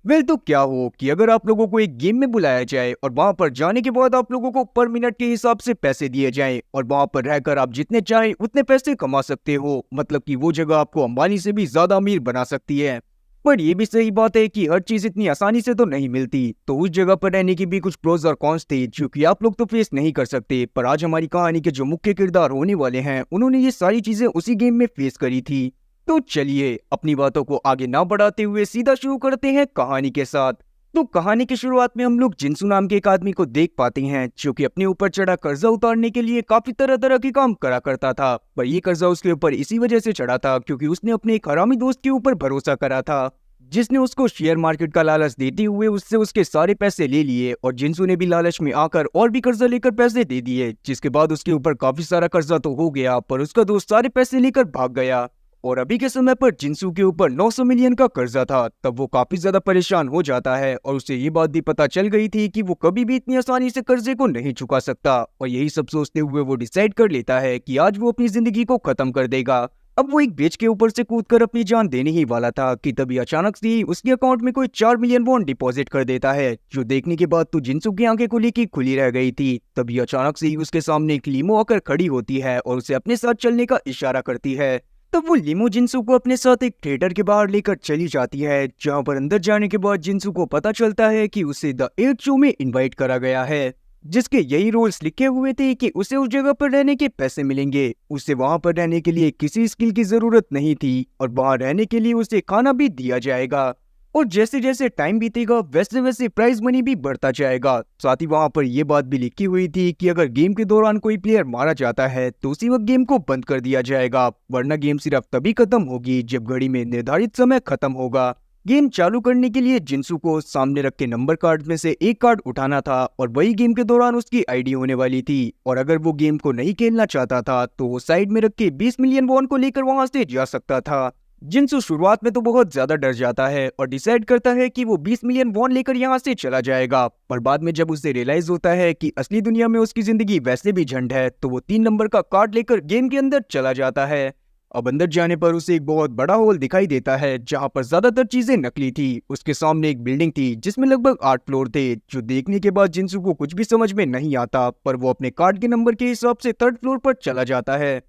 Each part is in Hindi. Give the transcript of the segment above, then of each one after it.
तो क्या हो कि अगर आप लोगों को एक गेम में बुलाया जाए और वहां पर जाने के बाद आप लोगों को पर मिनट के हिसाब से पैसे दिए जाएं और वहां पर रहकर आप जितने चाहें उतने पैसे कमा सकते हो, मतलब कि वो जगह आपको अंबानी से भी ज्यादा अमीर बना सकती है। पर ये भी सही बात है कि हर चीज इतनी आसानी से तो नहीं मिलती, तो उस जगह पर रहने की भी कुछ प्रोज और कॉन्स थे जो कि आप लोग तो फेस नहीं कर सकते। पर आज हमारी कहानी के जो मुख्य किरदार होने वाले हैं उन्होंने ये सारी चीजें उसी गेम में फेस करी थी। तो चलिए अपनी बातों को आगे ना बढ़ाते हुए सीधा शुरू करते हैं कहानी के साथ। तो कहानी की शुरुआत में हम लोग जिंसू नाम के एक आदमी को देख पाते हैं जो कि अपने ऊपर चढ़ा कर्जा उतारने के लिए काफी तरह तरह के काम करा करता था। पर ये कर्जा उसके ऊपर इसी वजह से चढ़ा था क्योंकि उसने अपने एक हरामी दोस्त के ऊपर भरोसा करा था, जिसने उसको शेयर मार्केट का लालच देते हुए उससे उसके सारे पैसे ले लिए। और जिंसू ने भी लालच में आकर और भी कर्जा लेकर पैसे दे दिए, जिसके बाद उसके ऊपर काफी सारा कर्जा तो हो गया पर उसका दोस्त सारे पैसे लेकर भाग गया। और अभी के समय पर जिंसू के ऊपर 900 मिलियन का कर्जा था। तब वो काफी ज्यादा परेशान हो जाता है और उसे ये बात भी पता चल गई थी कि वो कभी भी इतनी आसानी से कर्जे को नहीं चुका सकता। और यही सब सोचते हुए वो डिसाइड कर लेता है कि आज वो अपनी जिंदगी को खत्म कर देगा। अब वो एक ब्रिज के ऊपर से कूदकर अपनी जान देने ही वाला था कि तभी अचानक से ही उसके अकाउंट में कोई 4 मिलियन वॉन डिपॉजिट कर देता है, जो देखने के बाद तो जिंसू की आंखें खुली की खुली रह गई थी। तभी अचानक से ही उसके सामने एक लीमो आकर खड़ी होती है और उसे अपने साथ चलने का इशारा करती है। तब वो लीमो जिंसू को अपने साथ एक थिएटर के बाहर लेकर चली जाती है, जहां पर अंदर जाने के बाद जिंसू को पता चलता है कि उसे द एट शो में इनवाइट करा गया है, जिसके यही रूल्स लिखे हुए थे कि उसे उस जगह पर रहने के पैसे मिलेंगे। उसे वहां पर रहने के लिए किसी स्किल की जरूरत नहीं थी और वहां रहने के लिए उसे खाना भी दिया जाएगा। और जैसे जैसे टाइम बीतेगा वैसे वैसे प्राइज मनी भी बढ़ता जाएगा। साथ ही वहां पर यह बात भी लिखी हुई थी कि अगर गेम के दौरान कोई प्लेयर मारा जाता है तो उसी वक्त गेम को बंद कर दिया जाएगा, वरना गेम सिर्फ तभी खत्म होगी जब घड़ी में निर्धारित समय खत्म होगा। गेम चालू करने के लिए जिंसू को सामने रखे नंबर कार्ड में से एक कार्ड उठाना था और वही गेम के दौरान उसकी आईडी होने वाली थी। और अगर वो गेम को नहीं खेलना चाहता था तो वो साइड में रखे 20 मिलियन वॉन को लेकर वहां से जा सकता था। जिंसू शुरुआत में तो बहुत ज्यादा डर जाता है और डिसाइड करता है कि वो 20 मिलियन वॉन लेकर यहाँ से चला जाएगा। पर बाद में जब उसे रियलाइज होता है कि असली दुनिया में उसकी जिंदगी वैसे भी झंड है, तो वो 3 नंबर का कार्ड लेकर गेम के अंदर चला जाता है। अब अंदर जाने पर उसे एक बहुत बड़ा हॉल दिखाई देता है जहाँ पर ज्यादातर चीजें नकली थी। उसके सामने एक बिल्डिंग थी जिसमें लगभग 8 फ्लोर थे, जो देखने के बाद जिंसू को कुछ भी समझ में नहीं आता। पर वो अपने कार्ड के नंबर के हिसाब से 3rd फ्लोर पर चला जाता है।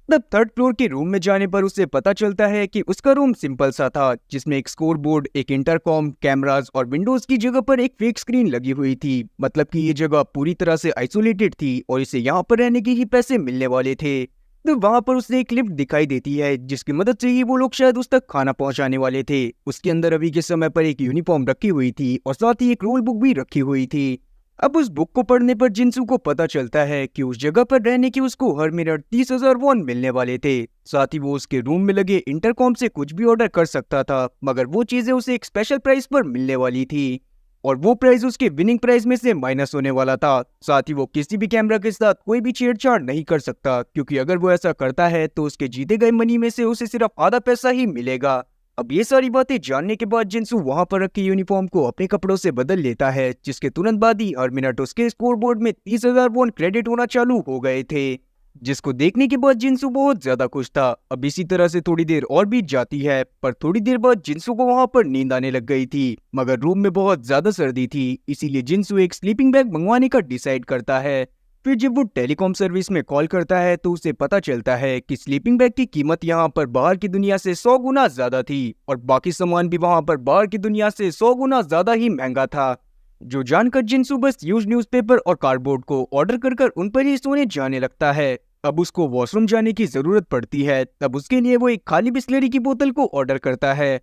तब 3rd फ्लोर के रूम में जाने पर उसे पता चलता है कि उसका रूम सिंपल सा था, जिसमें एक स्कोर बोर्ड, एक इंटरकॉम, कैमराज और विंडोज की जगह पर एक फेक स्क्रीन लगी हुई थी। मतलब कि ये जगह पूरी तरह से आइसोलेटेड थी और इसे यहाँ पर रहने के ही पैसे मिलने वाले थे। तो वहां पर उसे एक लिफ्ट दिखाई देती है जिसकी मदद से ही वो लोग शायद उस तक खाना पहुंचाने वाले थे। उसके अंदर अभी के समय पर एक यूनिफॉर्म रखी हुई थी और साथ ही एक रूल बुक भी रखी हुई थी। अब उस बुक को पढ़ने पर जिंसू को पता चलता है कि उस जगह पर रहने की उसको हर मिनट 30,000 वॉन मिलने वाले थे। साथ ही वो उसके रूम में लगे इंटरकॉम से कुछ भी ऑर्डर कर सकता था, मगर वो चीजें उसे एक स्पेशल प्राइस पर मिलने वाली थी और वो प्राइस उसके विनिंग प्राइस में से माइनस होने वाला था। साथ ही वो किसी भी कैमरा के साथ कोई भी छेड़छाड़ नहीं कर सकता, क्योंकि अगर वो ऐसा करता है तो उसके जीते गए मनी में से उसे सिर्फ आधा पैसा ही मिलेगा। अब ये सारी बातें जानने के बाद जिंसू वहां पर रखी यूनिफॉर्म को अपने कपड़ों से बदल लेता है, जिसके तुरंत बाद ही हर मिनट उसके स्कोरबोर्ड में 30,000 वॉन क्रेडिट होना चालू हो गए थे, जिसको देखने के बाद जिंसू बहुत ज्यादा खुश था। अब इसी तरह से थोड़ी देर और बीत जाती है, पर थोड़ी देर बाद जिंसू को वहां पर नींद आने लग गई थी, मगर रूम में बहुत ज्यादा सर्दी थी, इसीलिए जिंसू एक स्लीपिंग बैग मंगवाने का डिसाइड करता है। फिर जब वो टेलीकॉम सर्विस में कॉल करता है तो उसे पता चलता है कि स्लीपिंग बैग की कीमत यहाँ पर बाहर की दुनिया से 100 गुना ज्यादा थी और बाकी सामान भी वहां पर बाहर की दुनिया से 100 गुना ज्यादा ही महंगा था। जो जानकर जिंसू बस यूज न्यूज़पेपर और कार्डबोर्ड को ऑर्डर कर कर उन पर ही सोने जाने लगता है। अब उसको वॉशरूम जाने की जरूरत पड़ती है, तब उसके लिए वो एक खाली बिस्लरी की बोतल को ऑर्डर करता है।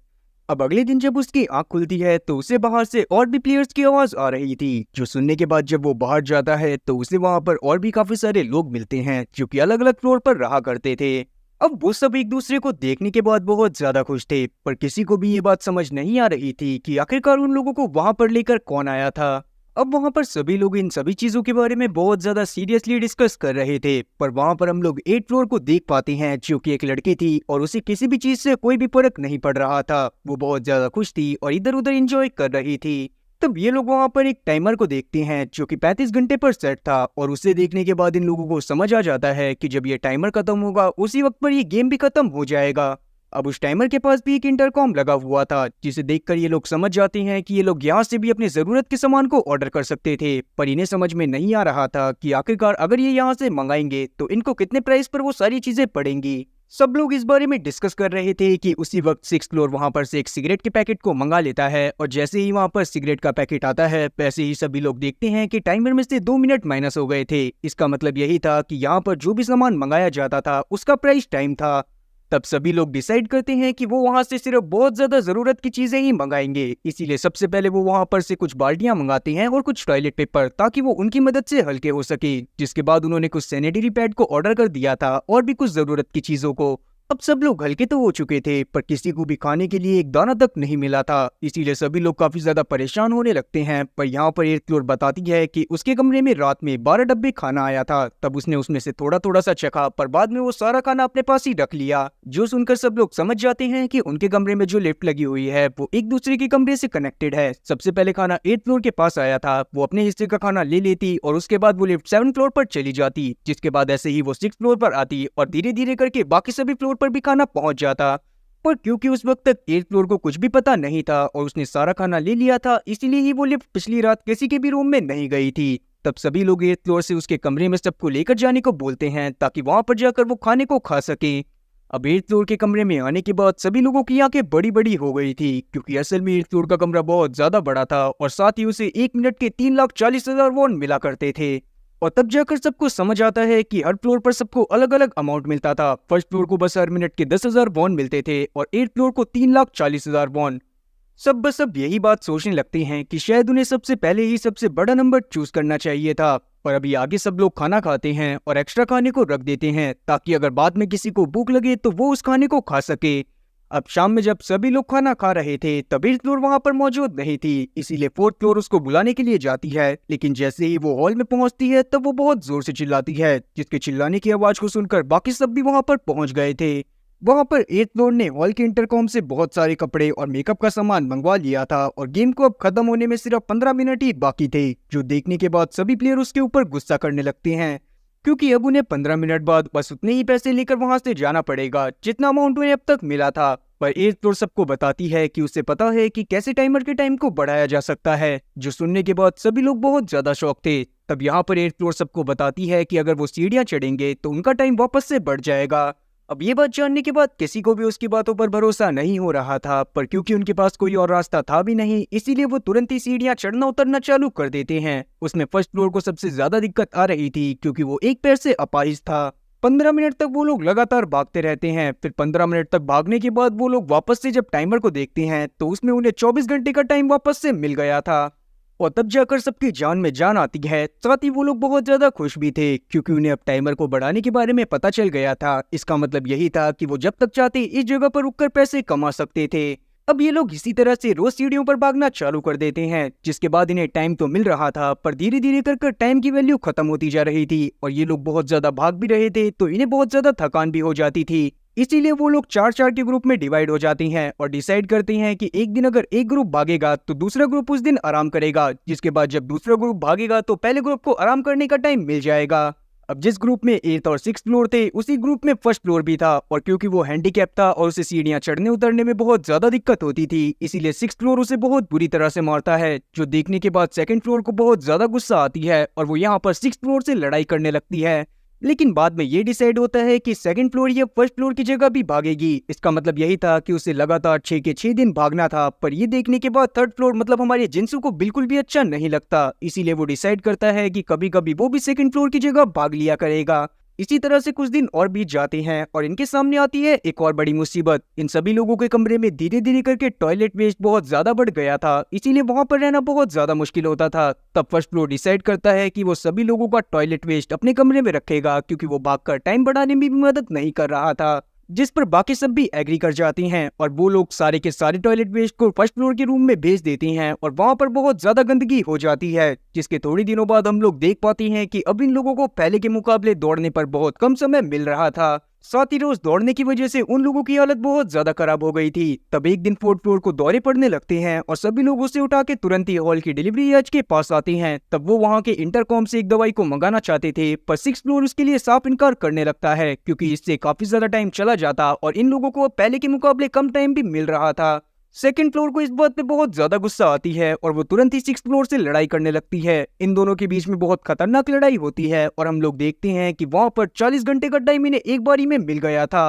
अब अगले दिन जब उसकी आंख खुलती है तो उसे बाहर से और भी प्लेयर्स की आवाज आ रही थी, जो सुनने के बाद जब वो बाहर जाता है तो उसे वहां पर और भी काफी सारे लोग मिलते हैं जो कि अलग अलग फ्लोर पर रहा करते थे। अब वो सब एक दूसरे को देखने के बाद बहुत ज्यादा खुश थे, पर किसी को भी ये बात समझ नहीं आ रही थी कि आखिरकार उन लोगों को वहां पर लेकर कौन आया था। अब वहां पर सभी लोग इन सभी चीजों के बारे में बहुत ज्यादा सीरियसली डिस्कस कर रहे थे, पर वहां पर हम लोग 8th फ्लोर को देख पाते हैं, जो कि एक लड़की थी और उसे किसी भी चीज से कोई भी फर्क नहीं पड़ रहा था। वो बहुत ज्यादा खुश थी और इधर उधर एंजॉय कर रही थी। तब ये लोग वहां पर एक टाइमर को देखते हैं जो कि 35 घंटे पर सेट था, और उसे देखने के बाद इन लोगों को समझ आ जाता है कि जब ये टाइमर खत्म होगा उसी वक्त पर ये गेम भी खत्म हो जाएगा। अब उस टाइमर के पास भी एक इंटरकॉम लगा हुआ था, जिसे देखकर ये लोग समझ जाते हैं कि ये लोग यहाँ से भी अपनी जरूरत के सामान को ऑर्डर कर सकते थे। पर इन्हें समझ में नहीं आ रहा था कि आखिरकार अगर ये यहाँ से मंगाएंगे तो इनको कितने प्राइस पर वो सारी चीजें पड़ेंगी। सब लोग इस बारे में डिस्कस कर रहे थे कि उसी वक्त सिक्स फ्लोर वहां पर से एक सिगरेट के पैकेट को मंगा लेता है, और जैसे ही वहां पर सिगरेट का पैकेट आता है वैसे ही सभी लोग देखते हैं कि टाइमर में से 2 मिनट माइनस हो गए थे। इसका मतलब यही था कि यहाँ पर जो भी सामान मंगाया जाता था उसका प्राइस टाइम था। तब सभी लोग डिसाइड करते हैं कि वो वहां से सिर्फ बहुत ज्यादा जरूरत की चीजें ही मंगाएंगे। इसीलिए सबसे पहले वो वहां पर से कुछ बाल्टियां मंगाते हैं और कुछ टॉयलेट पेपर, ताकि वो उनकी मदद से हल्के हो सके। जिसके बाद उन्होंने कुछ सैनिटरी पैड को ऑर्डर कर दिया था और भी कुछ जरूरत की चीजों को। अब सब लोग हल्के तो हो चुके थे, पर किसी को भी खाने के लिए एक दाना तक नहीं मिला था। इसीलिए सभी लोग काफी ज्यादा परेशान होने लगते हैं। पर यहाँ पर एट फ्लोर बताती है कि उसके कमरे में रात में 12 डब्बे खाना आया था। तब उसने उसमें से थोड़ा थोड़ा सा चखा, पर बाद में वो सारा खाना अपने पास ही रख लिया। जो सुनकर सब लोग समझ जाते हैं कि उनके कमरे में जो लिफ्ट लगी हुई है वो एक दूसरे के कमरे से कनेक्टेड है। सबसे पहले खाना 8th फ्लोर के पास आया था, वो अपने हिस्से का खाना ले लेती और उसके बाद वो लिफ्ट 7th फ्लोर पर चली जाती। जिसके बाद ऐसे ही वो 6th फ्लोर पर आती और धीरे धीरे करके बाकी सभी फ्लोर पर भी खाना पहुंच जाता। पर क्योंकि उस वक्त तक 8th फ्लोर को कुछ भी पता नहीं था और उसने सारा खाना ले लिया था, इसीलिए ही वो लिफ्ट पिछली रात किसी के भी रूम में नहीं गई थी। तब सभी लोग 8th फ्लोर से उसके कमरे में सबको लेकर जाने को बोलते हैं, ताकि वहां पर जाकर वो खाने को खा सके। अब 8th फ्लोर के कमरे में आने के बाद सभी लोगों की आंखें बड़ी बड़ी हो गई थी, क्योंकि असल में 8th फ्लोर का कमरा बहुत ज्यादा बड़ा था और साथ ही उसे 1 मिनट के 3,40,000 वॉन मिला करते थे। और तब जाकर सबको समझ आता है कि हर फ्लोर पर सबको अलग अलग अमाउंट मिलता था। फर्स्ट फ्लोर को बस हर मिनट के 10,000 वॉन मिलते थे और 8th फ्लोर को 3,40,000 वॉन। सब बस अब यही बात सोचने लगते हैं कि शायद उन्हें सबसे पहले ही सबसे बड़ा नंबर चूज करना चाहिए था। पर अभी आगे सब लोग खाना खाते हैं और एक्स्ट्रा खाने को रख देते हैं, ताकि अगर बाद में किसी को भूख लगे तो वो उस खाने को खा सके। अब शाम में जब सभी लोग खाना खा रहे थे तब 8th फ्लोर वहां पर मौजूद नहीं थी, इसीलिए 4th फ्लोर उसको बुलाने के लिए जाती है। लेकिन जैसे ही वो हॉल में पहुंचती है तब वो बहुत जोर से चिल्लाती है, जिसके चिल्लाने की आवाज को सुनकर बाकी सब भी वहां पर पहुंच गए थे। वहां पर 8th फ्लोर ने हॉल के इंटरकॉम से बहुत सारे कपड़े और मेकअप का सामान मंगवा लिया था और गेम को अब खत्म होने में सिर्फ 15 मिनट ही बाकी थे, जो देखने के बाद सभी प्लेयर उसके ऊपर गुस्सा करने लगते हैं, क्योंकि अब उन्हें 15 मिनट बाद बस उतने ही पैसे लेकर वहां से जाना पड़ेगा जितना अमाउंट उन्हें अब तक मिला था। पर 8th फ्लोर सबको बताती है कि उसे पता है कि कैसे टाइमर के टाइम को बढ़ाया जा सकता है, जो सुनने के बाद सभी लोग बहुत ज्यादा शॉक थे। तब यहाँ पर 8th फ्लोर सबको बताती है कि अगर वो सीढ़ियां चढ़ेंगे तो उनका टाइम वापस से बढ़ जाएगा। अब ये बात जानने के बाद किसी को भी उसकी बातों पर भरोसा नहीं हो रहा था, पर क्योंकि उनके पास कोई और रास्ता था भी नहीं, इसीलिए वो तुरंत ही सीढ़ियां चढ़ना उतरना चालू कर देते हैं। उसमें फर्स्ट फ्लोर को सबसे ज्यादा दिक्कत आ रही थी, क्योंकि वो एक पैर से अपाहिज था। 15 मिनट तक वो लोग लगातार भागते रहते हैं। फिर 15 मिनट तक भागने के बाद वो लोग वापस से जब टाइमर को देखते हैं तो उसमें उन्हें 24 घंटे का टाइम वापस से मिल गया था। और तब जाकर सबकी जान में जान आती है। साथ ही वो लोग बहुत ज्यादा खुश भी थे, क्योंकि उन्हें अब टाइमर को बढ़ाने के बारे में पता चल गया था। इसका मतलब यही था कि वो जब तक चाहते इस जगह पर रुककर पैसे कमा सकते थे। अब ये लोग इसी तरह से रोज सीढ़ियों पर भागना चालू कर देते हैं, जिसके बाद इन्हें टाइम तो मिल रहा था, पर धीरे धीरे कर टाइम की वैल्यू खत्म होती जा रही थी। और ये लोग बहुत ज्यादा भाग भी रहे थे, तो इन्हें बहुत ज्यादा थकान भी हो जाती थी। इसीलिए वो लोग 4-4 के ग्रुप में डिवाइड हो जाते हैं और डिसाइड करते हैं कि एक दिन अगर एक ग्रुप भागेगा तो दूसरा ग्रुप उस दिन आराम करेगा, जिसके बाद जब दूसरा ग्रुप भागेगा तो पहले ग्रुप को आराम करने का टाइम मिल जाएगा। अब जिस ग्रुप में 8th और 6th फ्लोर थे, उसी ग्रुप में फर्स्ट फ्लोर भी था, और क्योंकि वो हैंडीकैप था और उसे सीढ़ियां चढ़ने उतरने में बहुत ज्यादा दिक्कत होती थी, इसीलिए 6th फ्लोर उसे बहुत बुरी तरह से मारता है, जो देखने के बाद 2nd फ्लोर को बहुत ज्यादा गुस्सा आती है और वो यहाँ पर 6th फ्लोर से लड़ाई करने लगती है। लेकिन बाद में ये डिसाइड होता है कि 2nd फ्लोर या फर्स्ट फ्लोर की जगह भी भागेगी। इसका मतलब यही था कि उसे लगातार 6 के 6 दिन भागना था। पर ये देखने के बाद 3rd फ्लोर मतलब हमारे जिंसू को बिल्कुल भी अच्छा नहीं लगता, इसीलिए वो डिसाइड करता है कि कभी कभी वो भी 2nd फ्लोर की जगह भाग लिया करेगा। इसी तरह से कुछ दिन और बीत जाते हैं और इनके सामने आती है एक और बड़ी मुसीबत। इन सभी लोगों के कमरे में धीरे धीरे करके टॉयलेट वेस्ट बहुत ज्यादा बढ़ गया था, इसीलिए वहां पर रहना बहुत ज्यादा मुश्किल होता था। तब फर्स्ट फ्लोर डिसाइड करता है कि वो सभी लोगों का टॉयलेट वेस्ट अपने कमरे में रखेगा, क्योंकि वो भागकर टाइम बढ़ाने में भी मदद नहीं कर रहा था, जिस पर बाकी सब भी एग्री कर जाते हैं। और वो लोग सारे के सारे टॉयलेट वेस्ट को फर्स्ट फ्लोर के रूम में भेज देते हैं और वहां पर बहुत ज्यादा गंदगी हो जाती है, जिसके थोड़ी दिनों बाद हम लोग देख पाते हैं कि अब इन लोगों को पहले के मुकाबले दौड़ने पर बहुत कम समय मिल रहा था। साथ ही रोज दौड़ने की वजह से उन लोगों की हालत बहुत ज्यादा खराब हो गई थी। तब एक दिन फोर्थ फ्लोर को दौरे पड़ने लगते हैं और सभी लोग उसे उठा के तुरंत ही हॉल की डिलीवरी एज के पास आते हैं। तब वो वहाँ के इंटरकॉम से एक दवाई को मंगाना चाहते थे, पर सिक्स फ्लोर उसके लिए साफ इनकार करने लगता है क्योंकि इससे काफी ज्यादा टाइम चला जाता और इन लोगों को पहले के मुकाबले कम टाइम भी मिल रहा था। सेकंड फ्लोर को इस बात पे बहुत ज्यादा गुस्सा आती है और वो तुरंत ही सिक्स फ्लोर से लड़ाई करने लगती है। इन दोनों के बीच में बहुत खतरनाक लड़ाई होती है और हम लोग देखते हैं कि वहाँ पर 40 घंटे का टाइम इन्हें एक बारी में मिल गया था।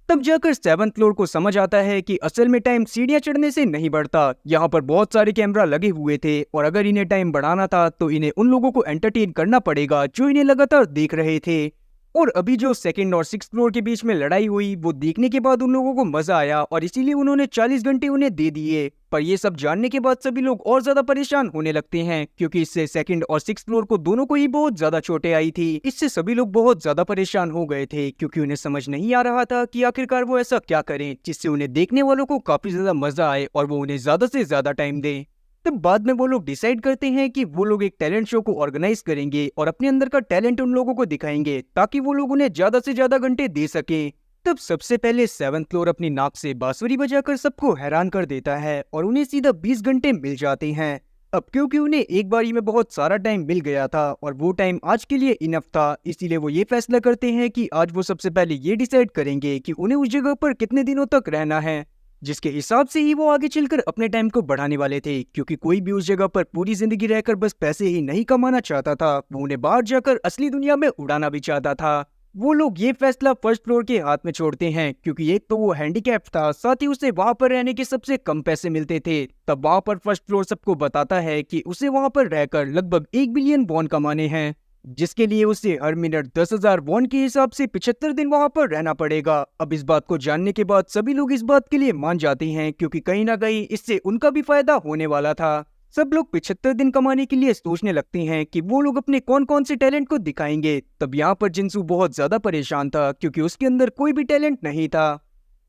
तब जाकर सेवंथ फ्लोर को समझ आता है कि असल में टाइम सीढ़ियां चढ़ने से नहीं बढ़ता। यहाँ पर बहुत सारे कैमरा लगे हुए थे और अगर इन्हें टाइम बढ़ाना था तो इन्हें उन लोगों को एंटरटेन करना पड़ेगा जो इन्हें लगातार देख रहे थे। और अभी जो सेकंड और सिक्स फ्लोर के बीच में लड़ाई हुई वो देखने के बाद उन लोगों को मजा आया और इसीलिए उन्होंने 40 घंटे उन्हें दे दिए। पर ये सब जानने के बाद सभी लोग और ज्यादा परेशान होने लगते हैं क्योंकि इससे सेकंड और सिक्स फ्लोर को दोनों को ही बहुत ज्यादा चोटें आई थी। इससे सभी लोग बहुत ज्यादा परेशान हो गए थे क्योंकि उन्हें समझ नहीं आ रहा था कि आखिरकार वो ऐसा क्या करें जिससे उन्हें देखने वालों को काफी ज्यादा मजा आए और वो उन्हें ज्यादा से ज्यादा टाइम दें। तब बाद में वो लोग डिसाइड करते हैं कि वो लोग एक टैलेंट शो को ऑर्गेनाइज करेंगे और अपने अंदर का टैलेंट उन लोगों को दिखाएंगे ताकि वो लोग उन्हें ज्यादा से ज्यादा घंटे दे सके। तब सबसे पहले सेवंथ फ्लोर अपनी नाक से बांसुरी बजाकर सबको हैरान कर देता है और उन्हें सीधा 20 घंटे मिल जाते हैं। अब क्योंकि उन्हें एक बारी में बहुत सारा टाइम मिल गया था और वो टाइम आज के लिए इनफ था, इसीलिए वो ये फैसला करते हैं कि आज वो सबसे पहले ये डिसाइड करेंगे कि उन्हें उस जगह पर कितने दिनों तक रहना है, जिसके हिसाब से ही वो आगे चलकर अपने टाइम को बढ़ाने वाले थे क्योंकि कोई भी उस जगह पर पूरी जिंदगी रहकर बस पैसे ही नहीं कमाना चाहता था, वो उन्हें बाहर जाकर असली दुनिया में उड़ाना भी चाहता था। वो लोग ये फैसला फर्स्ट फ्लोर के हाथ में छोड़ते हैं क्योंकि एक तो वो हैंडीकैप था, साथ ही उसे वहां पर रहने के सबसे कम पैसे मिलते थे। तब वहां पर फर्स्ट फ्लोर सबको बताता है कि उसे वहां पर रहकर लगभग 1 बिलियन वॉन कमाने हैं, जिसके लिए उसे हर मिनट 10,000 वॉन के हिसाब से 75 दिन वहां पर रहना पड़ेगा। अब इस बात को जानने के बाद सभी लोग इस बात के लिए मान जाते हैं क्योंकि कहीं ना कहीं इससे उनका भी फायदा होने वाला था। सब लोग 75 दिन कमाने के लिए सोचने लगते हैं कि वो लोग अपने कौन कौन से टैलेंट को दिखाएंगे। तब यहाँ पर जिंसू बहुत ज्यादा परेशान था क्योंकि उसके अंदर कोई भी टैलेंट नहीं था।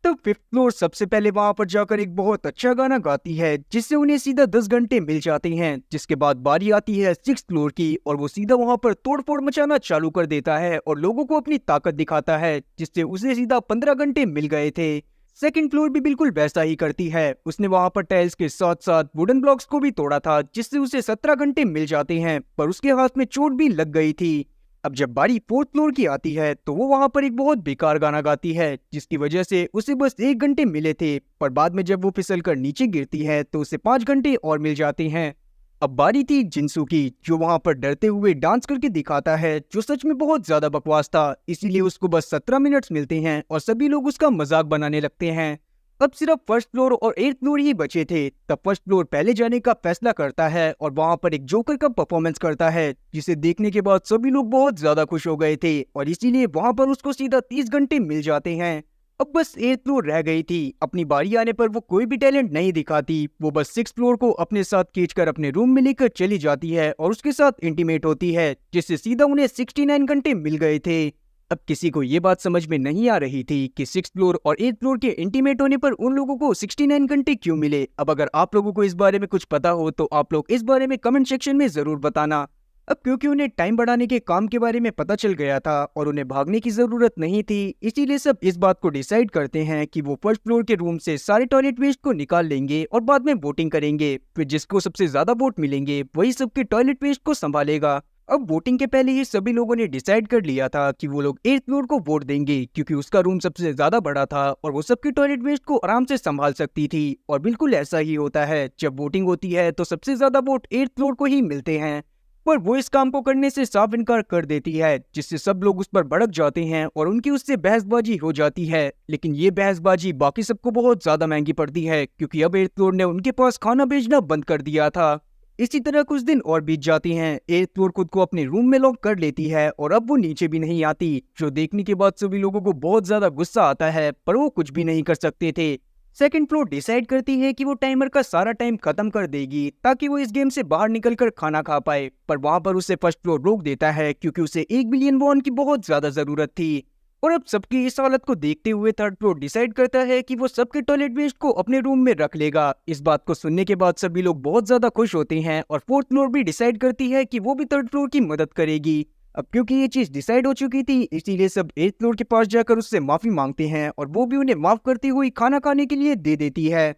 तब फिफ्थ फ्लोर सबसे पहले वहां पर जाकर एक बहुत अच्छा गाना गाती है जिससे उन्हें सीधा 10 घंटे मिल जाते हैं। जिसके बाद बारी आती है सिक्स फ्लोर की और वो सीधा वहां पर तोड़फोड़ मचाना चालू कर देता है और लोगों को अपनी ताकत दिखाता है, जिससे उसे सीधा 15 घंटे मिल गए थे। सेकंड फ्लोर भी बिल्कुल वैसा ही करती है, उसने वहां पर टाइल्स के साथ साथ वुडन ब्लॉक्स को भी तोड़ा था जिससे उसे 17 घंटे मिल जाते हैं, पर उसके हाथ में चोट भी लग गई थी। अब जब बारी फोर्थ फ्लोर की आती है तो वो वहां पर एक बहुत बेकार गाना गाती है जिसकी वजह से उसे बस 1 घंटे मिले थे, पर बाद में जब वो फिसल कर नीचे गिरती है तो उसे 5 घंटे और मिल जाते हैं। अब बारी थी जिंसू की, जो वहां पर डरते हुए डांस करके दिखाता है जो सच में बहुत ज्यादा बकवास था, इसीलिए उसको बस 17 मिनट्स मिलते हैं और सभी लोग उसका मजाक बनाने लगते हैं। अब सिर्फ फर्स्ट फ्लोर और एट्थ फ्लोर ही बचे थे। तब फर्स्ट फ्लोर पहले जाने का फैसला करता है और वहां पर एक जोकर का परफॉर्मेंस करता है जिसे देखने के बाद सभी लोग बहुत ज्यादा खुश हो गए थे और इसीलिए वहां पर उसको सीधा 30 घंटे मिल जाते हैं। अब बस एट्थ फ्लोर रह गई थी। अपनी बारी आने पर वो कोई भी टैलेंट नहीं दिखाती, वो बस सिक्स फ्लोर को अपने साथ खींचकर अपने रूम में लेकर चली जाती है और उसके साथ इंटीमेट होती है, जिससे सीधा उन्हें 69 घंटे मिल गए थे। अब किसी को ये बात समझ में नहीं आ रही थी कि सिक्स फ्लोर और एट्थ फ्लोर के इंटीमेट होने पर उन लोगों को 69 घंटे क्यों मिले। अब अगर आप लोगों को इस बारे में कुछ पता हो तो आप लोग इस बारे में कमेंट सेक्शन में जरूर बताना। अब क्योंकि उन्हें टाइम बढ़ाने के काम के बारे में पता चल गया था और उन्हें भागने की जरूरत नहीं थी, इसीलिए सब इस बात को डिसाइड करते हैं कि वो फर्स्ट फ्लोर के रूम से सारे टॉयलेट वेस्ट को निकाल लेंगे और बाद में वोटिंग करेंगे। फिर जिसको सबसे ज्यादा वोट मिलेंगे वही सबके टॉयलेट वेस्ट को संभालेगा। अब वोटिंग के पहले ही सभी लोगों ने डिसाइड कर लिया था कि वो लोग एट्थ फ्लोर को वोट देंगे क्योंकि उसका रूम सबसे ज्यादा बड़ा था और वो सबके टॉयलेट वेस्ट को आराम से संभाल सकती थी। और बिल्कुल ऐसा ही होता है, जब वोटिंग होती है तो सबसे ज्यादा वोट एट्थ फ्लोर को ही मिलते हैं, पर वो इस काम को करने से साफ इनकार कर देती है, जिससे सब लोग उस पर भड़क जाते हैं और उनकी उससे बहसबाजी हो जाती है। लेकिन ये बहसबाजी बाकी सबको बहुत ज्यादा महंगी पड़ती है क्योंकि अब एट्थ फ्लोर ने उनके पास खाना भेजना बंद कर दिया था। इसी तरह कुछ दिन और बीत जाती हैं। एट्थ फ्लोर खुद को अपने रूम में लॉक कर लेती है और अब वो नीचे भी नहीं आती, जो देखने के बाद सभी लोगों को बहुत ज्यादा गुस्सा आता है, पर वो कुछ भी नहीं कर सकते थे। सेकंड फ्लोर डिसाइड करती है कि वो टाइमर का सारा टाइम खत्म कर देगी ताकि वो इस गेम से बाहर निकलकर खाना खा पाए, पर वहां पर उसे फर्स्ट फ्लोर रोक देता है क्योंकि उसे 1 बिलियन वॉन की बहुत ज्यादा जरूरत थी। और अब सबकी इस हालत को देखते हुए थर्ड फ्लोर डिसाइड करता है कि वो सबके टॉयलेट वेस्ट को अपने रूम में रख लेगा। इस बात को सुनने के बाद सभी लोग बहुत ज्यादा खुश होते हैं और फोर्थ फ्लोर भी डिसाइड करती है कि वो भी थर्ड फ्लोर की मदद करेगी। अब क्योंकि ये चीज डिसाइड हो चुकी थी, इसीलिए सब 8th फ्लोर के पास जाकर उससे माफी मांगते हैं और वो भी उन्हें माफ करती हुई खाना खाने के लिए दे देती है।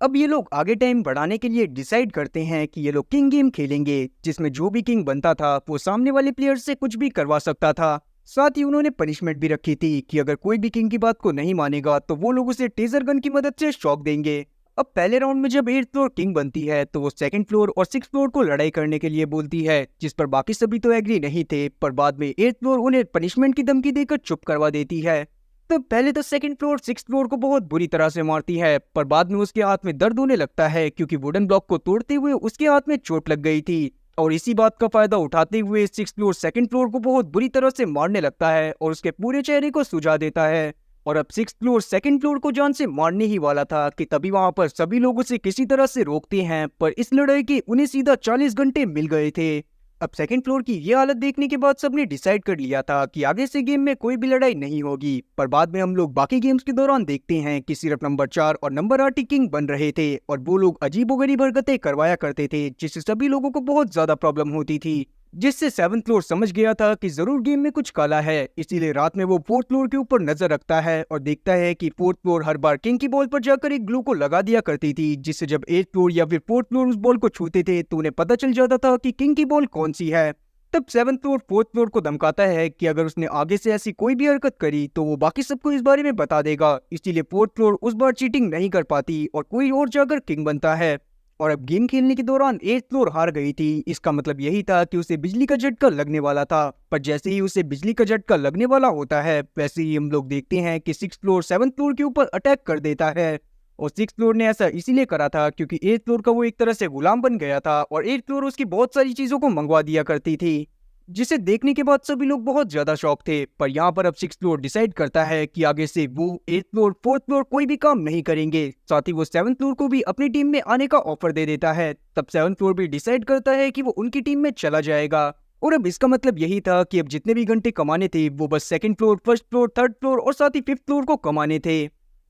अब ये लोग आगे टाइम बढ़ाने के लिए डिसाइड करते हैं कि ये लोग किंग गेम खेलेंगे, जिसमें जो भी किंग बनता था वो सामने वाले प्लेयर से कुछ भी करवा सकता था। साथ ही उन्होंने पनिशमेंट भी रखी थी कि अगर कोई भी किंग की बात को नहीं मानेगा तो वो लोग उसे टेजर गन की मदद से शॉक देंगे। अब पहले राउंड में जब 8th फ्लोर किंग बनती है तो वो 2nd फ्लोर और 6th फ्लोर को लड़ाई करने के लिए बोलती है, जिस पर बाकी सभी तो एग्री नहीं थे, पर बाद में 8th फ्लोर उन्हें पनिशमेंट की धमकी देकर चुप करवा देती है। तो पहले तो 2nd फ्लोर 6th फ्लोर को बहुत बुरी तरह से मारती है, पर बाद में उसके हाथ में दर्द होने लगता है क्योंकि वुडन ब्लॉक को तोड़ते हुए उसके हाथ में चोट लग गई थी। और इसी बात का फायदा उठाते हुए 6th फ्लोर 2nd फ्लोर को बहुत बुरी तरह से मारने लगता है और उसके पूरे चेहरे को सुझा देता है। और अब 6th फ्लोर 2nd फ्लोर को जान से मारने ही वाला था कि तभी वहां पर सभी लोग उसे किसी तरह से रोकते हैं, पर इस लड़ाई के उन्हें सीधा 40 घंटे मिल गए थे। अब 2nd फ्लोर की ये हालत देखने के बाद सबने डिसाइड कर लिया था कि आगे से गेम में कोई भी लड़ाई नहीं होगी, पर बाद में हम लोग बाकी गेम्स के दौरान देखते हैं कि सिर्फ नंबर 4 और नंबर 8 किंग बन रहे थे और वो लोग अजीबोगरीब हरकतें करवाया करते थे, जिससे सभी लोगों को बहुत ज्यादा प्रॉब्लम होती थी। जिससे 7th फ्लोर समझ गया था कि जरूर गेम में कुछ काला है, इसीलिए रात में वो 4th फ्लोर के ऊपर नजर रखता है और देखता है कि 4th फ्लोर हर बार किंग की बॉल पर जाकर एक ग्लू को लगा दिया करती थी, जिससे जब 8th फ्लोर या फिर 4th फ्लोर उस बॉल को छूते थे तो उन्हें पता चल जाता था कि किंग की बॉल कौन सी है। तब 7th फ्लोर 4th फ्लोर को धमकाता है कि अगर उसने आगे से ऐसी कोई भी हरकत करी तो वो बाकी सबको इस बारे में बता देगा, इसीलिए 4th फ्लोर उस बार चीटिंग नहीं कर पाती और कोई और जाकर किंग बनता है। और अब गेम खेलने के दौरान 8th फ्लोर हार गई थी, इसका मतलब यही था कि उसे बिजली का झटका लगने वाला था। पर जैसे ही उसे बिजली का झटका लगने वाला होता है वैसे ही हम लोग देखते हैं कि 6th फ्लोर 7th फ्लोर के ऊपर अटैक कर देता है। और 6th फ्लोर ने ऐसा इसीलिए करा था क्योंकि 8th फ्लोर का वो एक तरह से गुलाम बन गया था और 8th फ्लोर उसकी बहुत सारी चीजों को मंगवा दिया करती थी, जिसे देखने के बाद सभी लोग बहुत ज्यादा शॉक थे। पर यहाँ पर अब 6th फ्लोर डिसाइड करता है कि आगे से वो 8th फ्लोर 4th फ्लोर कोई भी काम नहीं करेंगे। साथ ही वो 7th फ्लोर को भी अपनी टीम में आने का ऑफर दे देता है। तब 7th फ्लोर भी डिसाइड करता है कि वो उनकी टीम में चला जाएगा। और अब इसका मतलब यही था कि अब जितने भी घंटे कमाने थे वो बस 2nd floor 1st floor 3rd floor और साथ ही 5th फ्लोर को कमाने थे।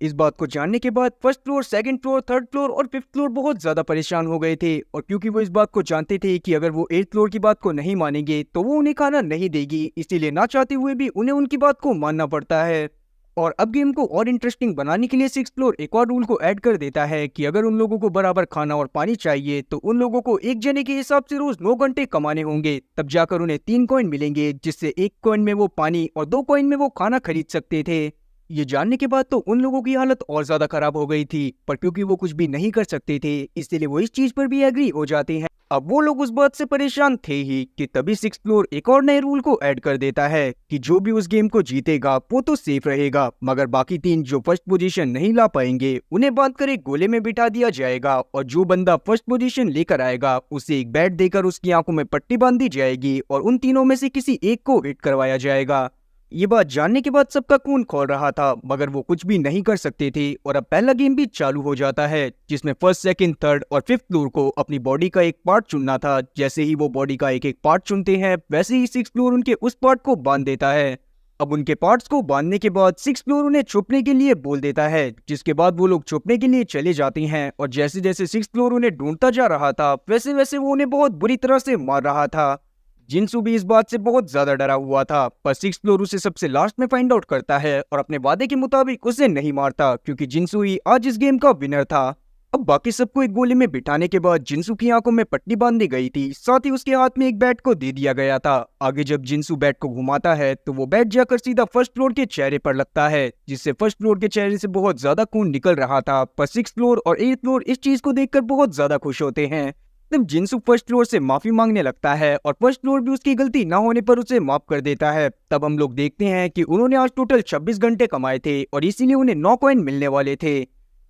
इस बात को जानने के बाद 1st floor 2nd floor 3rd floor और 5th फ्लोर बहुत ज्यादा परेशान हो गए थे, और क्योंकि वो इस बात को जानते थे कि अगर वो 8th फ्लोर की बात को नहीं मानेंगे तो वो उन्हें खाना नहीं देगी, इसीलिए ना चाहते हुए भी उन्हें उनकी बात को मानना पड़ता है। और अब गेम को और इंटरेस्टिंग बनाने के लिए 6th फ्लोर एक और रूल को ऐड कर देता है कि अगर उन लोगों को बराबर खाना और पानी चाहिए तो उन लोगों को एक जने के हिसाब से रोज 9 घंटे कमाने होंगे, तब जाकर उन्हें 3 कॉइन मिलेंगे, जिससे 1 कॉइन में वो पानी और 2 कॉइन में वो खाना खरीद सकते थे। ये जानने के बाद तो उन लोगों की हालत और ज्यादा खराब हो गई थी, पर क्योंकि वो कुछ भी नहीं कर सकते थे इसलिए वो इस चीज पर भी एग्री हो जाते हैं। अब वो लोग उस बात से परेशान थे ही कि तभी 6th फ्लोर एक और नए रूल को ऐड कर देता है कि जो भी उस गेम को जीतेगा वो तो सेफ रहेगा, मगर बाकी 3 जो फर्स्ट पोजीशन नहीं ला पाएंगे उन्हें बांध कर एक गोले में बिठा दिया जाएगा, और जो बंदा फर्स्ट पोजीशन लेकर आएगा उसे एक बैट देकर उसकी आंखों में पट्टी बांध दी जाएगी और उन तीनों में से किसी एक को हिट करवाया जाएगा। ये बात जानने के बाद सबका खून खौल रहा था, मगर वो कुछ भी नहीं कर सकते थे। और अब पहला गेम भी चालू हो जाता है, जिसमें 1st, 2nd, 3rd और 5th फ्लोर को अपनी बॉडी का एक पार्ट चुनना था। जैसे ही वो बॉडी का एक एक पार्ट चुनते हैं वैसे ही 6th फ्लोर उनके उस पार्ट को बांध देता है। अब उनके पार्ट्स को बांधने के बाद 6th फ्लोर उन्हें छुपने के लिए बोल देता है, जिसके बाद वो लोग छुपने के लिए चले जाते हैं। और जैसे जैसे 6th फ्लोर उन्हें ढूंढता जा रहा था वैसे वैसे वो उन्हें बहुत बुरी तरह से मार रहा था। जिनसू भी इस बात से बहुत ज्यादा डरा हुआ था, पर 6th फ्लोर उसे सबसे लास्ट में फाइंड आउट करता है और अपने वादे के मुताबिक उसे नहीं मारता, क्योंकि जिनसू ही आज इस गेम का विनर था। अब बाकी सबको एक गोले में बिठाने के बाद जिनसू की आंखों में पट्टी बांध दी गई थी, साथ ही उसके हाथ में एक बैट को दे दिया गया था। आगे जब जिनसू बैट को घुमाता है तो वो बैट जाकर सीधा 1st फ्लोर के चेहरे पर लगता है, जिससे 1st फ्लोर के चेहरे से बहुत ज्यादा खून निकल रहा था। पर 6th फ्लोर और 8th फ्लोर इस चीज को देखकर बहुत ज्यादा खुश होते हैं। तब जिनसू 1st फ्लोर से माफी मांगने लगता है और 1st फ्लोर भी उसकी गलती ना होने पर उसे माफ कर देता है। तब हम लोग देखते हैं कि उन्होंने आज टोटल 26 घंटे कमाए थे और इसीलिए उन्हें 9 कॉइन मिलने वाले थे।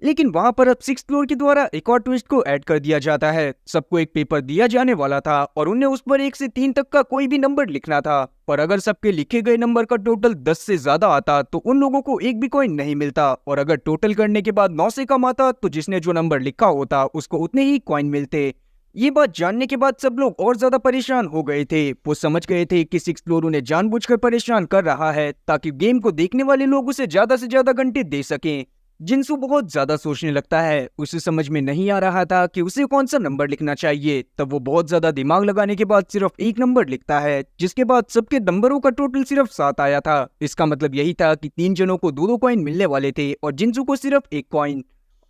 लेकिन वहां पर अब 6th फ्लोर के द्वारा एक और ट्विस्ट को ऐड कर दिया जाता है। सबको एक पेपर दिया जाने वाला था और उन्हें उस पर 1 से 3 तक का कोई भी नंबर लिखना था, पर अगर सबके लिखे गए नंबर का टोटल 10 से ज्यादा आता तो उन लोगों को एक भी कॉइन नहीं मिलता, और अगर टोटल करने के बाद 9 से कम आता तो जिसने जो नंबर लिखा होता उसको उतने ही कॉइन मिलते। ये बात जानने के बाद सब लोग और ज्यादा परेशान हो गए थे। वो समझ गए थे कि 6th फ्लोर उन्हें जानबूझकर परेशान कर रहा है ताकि गेम को देखने वाले लोग उसे ज्यादा से ज्यादा घंटे दे सकें। जिनसू बहुत ज्यादा सोचने लगता है। उसे समझ में नहीं आ रहा था कि उसे कौन सा नंबर लिखना चाहिए। तब वो बहुत ज्यादा दिमाग लगाने के बाद सिर्फ एक नंबर लिखता है, जिसके बाद सबके नंबरों का टोटल सिर्फ 7 आया था। इसका मतलब यही था कि 3 जनों को 2-2 कॉइन मिलने वाले थे और जिनसू को सिर्फ 1 कॉइन।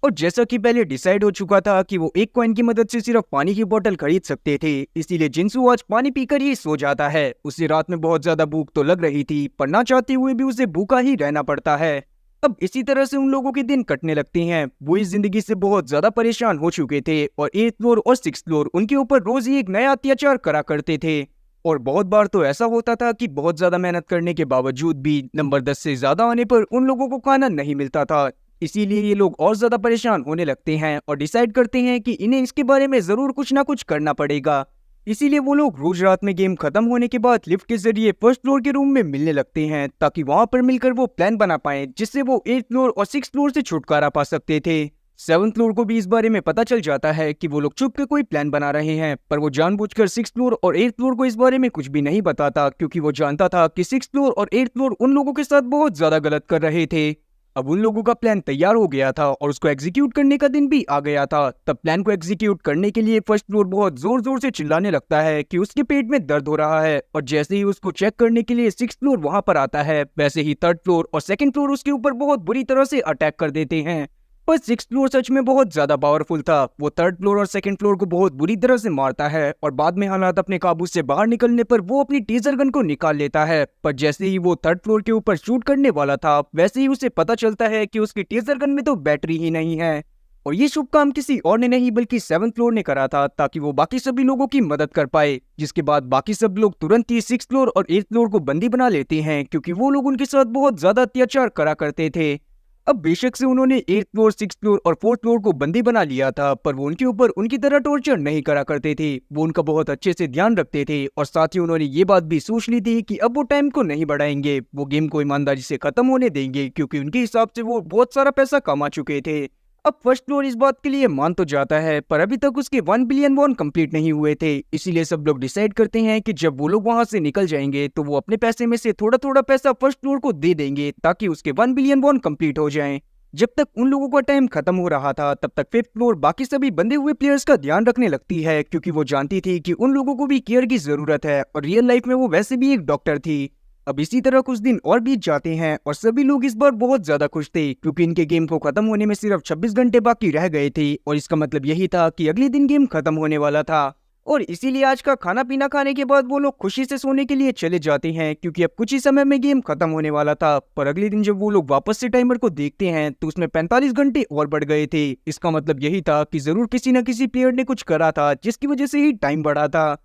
और जैसा कि पहले डिसाइड हो चुका था कि वो 1 कॉइन की मदद से सिर्फ पानी की बोतल खरीद सकते थे, इसीलिए जिनसू आज पानी पीकर ही सो जाता है। उसे रात में बहुत ज्यादा भूख तो लग रही थी, पर ना चाहते हुए भी उसे भूखा ही रहना पड़ता है। अब इसी तरह से उन लोगों के दिन कटने लगते हैं। वो इस जिंदगी से बहुत ज्यादा परेशान हो चुके थे और 8th फ्लोर और 6th फ्लोर उनके ऊपर रोज ही एक नया अत्याचार करा करते थे। और बहुत बार तो ऐसा होता था कि बहुत ज्यादा मेहनत करने के बावजूद भी नंबर 10 से ज्यादा आने पर उन लोगों को खाना नहीं मिलता था। इसीलिए ये लोग और ज्यादा परेशान होने लगते हैं और डिसाइड करते हैं कि इन्हें इसके बारे में जरूर कुछ ना कुछ करना पड़ेगा। इसीलिए वो लोग रोज रात में गेम खत्म होने के बाद लिफ्ट के जरिए फर्स्ट फ्लोर के रूम में मिलने लगते हैं, ताकि वहां पर मिलकर वो प्लान बना पाए जिससे वो 8th फ्लोर और 6th फ्लोर से छुटकारा पा सकते थे। 7th फ्लोर को भी इस बारे में पता चल जाता है कि वो लोग छुप के कोई प्लान बना रहे हैं, पर वो जानबूझकर 6th फ्लोर और 8th फ्लोर को इस बारे में कुछ भी नहीं बताता, क्योंकि वो जानता था कि 6th फ्लोर और 8th फ्लोर उन लोगों के साथ बहुत ज्यादा गलत कर रहे थे। अब उन लोगों का प्लान तैयार हो गया था और उसको एग्जीक्यूट करने का दिन भी आ गया था। तब प्लान को एग्जीक्यूट करने के लिए फर्स्ट फ्लोर बहुत जोर जोर से चिल्लाने लगता है कि उसके पेट में दर्द हो रहा है, और जैसे ही उसको चेक करने के लिए 6th फ्लोर वहां पर आता है, वैसे ही 3rd फ्लोर और 2nd फ्लोर उसके ऊपर बहुत बुरी तरह से अटैक कर देते हैं। पर 6th फ्लोर सच में बहुत ज्यादा पावरफुल था। वो 3rd फ्लोर और 2nd फ्लोर को बहुत बुरी तरह से मारता है और बाद में हालात अपने काबू से बाहर निकलने पर वो अपनी टीजर गन को निकाल लेता है। पर जैसे ही वो 3rd फ्लोर के ऊपर शूट करने वाला था, वैसे ही उसे पता चलता है कि उसकी टीजर गन में तो बैटरी ही नहीं है। और ये शुभ काम किसी और ने नहीं बल्कि 7th फ्लोर ने करा था, ताकि वो बाकी सभी लोगों की मदद कर पाए। जिसके बाद बाकी सब लोग तुरंत ही 6th फ्लोर और 8th फ्लोर को बंदी बना लेते हैं, क्योंकि वो लोग उनके साथ बहुत ज्यादा अत्याचार करा करते थे। अब बेशक से उन्होंने 8th फ्लोर, 6th फ्लोर और 4th फ्लोर को बंदी बना लिया था, पर वो उनके ऊपर उनकी तरह टॉर्चर नहीं करा करते थे। वो उनका बहुत अच्छे से ध्यान रखते थे और साथ ही उन्होंने ये बात भी सोच ली थी कि अब वो टाइम को नहीं बढ़ाएंगे, वो गेम को ईमानदारी से खत्म होने देंगे, क्योंकि उनके हिसाब से वो बहुत सारा पैसा कमा चुके थे। अब फर्स्ट फ्लोर इस बात के लिए मान तो जाता है, पर अभी तक उसके 1 बिलियन वॉन कंप्लीट नहीं हुए थे। इसीलिए सब लोग डिसाइड करते हैं कि जब वो लोग वहां से निकल जाएंगे तो वो अपने पैसे में से थोड़ा थोड़ा पैसा फर्स्ट फ्लोर को दे देंगे, ताकि उसके 1 बिलियन वॉन कंप्लीट हो जाएं। जब तक उन लोगों का टाइम खत्म हो रहा था, तब तक 5th फ्लोर बाकी सभी बंधे हुए प्लेयर्स का ध्यान रखने लगती है, क्योंकि वो जानती थी कि उन लोगों को भी केयर की जरूरत है और रियल लाइफ में वो वैसे भी एक डॉक्टर थी। अब इसी तरह कुछ दिन और बीत जाते हैं और सभी लोग इस बार बहुत ज्यादा खुश थे, क्योंकि इनके गेम को खत्म होने में सिर्फ 26 घंटे बाकी रह गए थे और इसका मतलब यही था कि अगले दिन गेम खत्म होने वाला था। और इसीलिए आज का खाना पीना खाने के बाद वो लोग खुशी से सोने के लिए चले जाते हैं, क्योंकि अब कुछ ही समय में गेम खत्म होने वाला था। पर अगले दिन जब वो लोग वापस से टाइमर को देखते हैं तो उसमें 45 घंटे और बढ़ गए थे। इसका मतलब यही था कि जरूर किसी न किसी प्लेयर ने कुछ करा था, जिसकी वजह से ही टाइम बढ़ा था।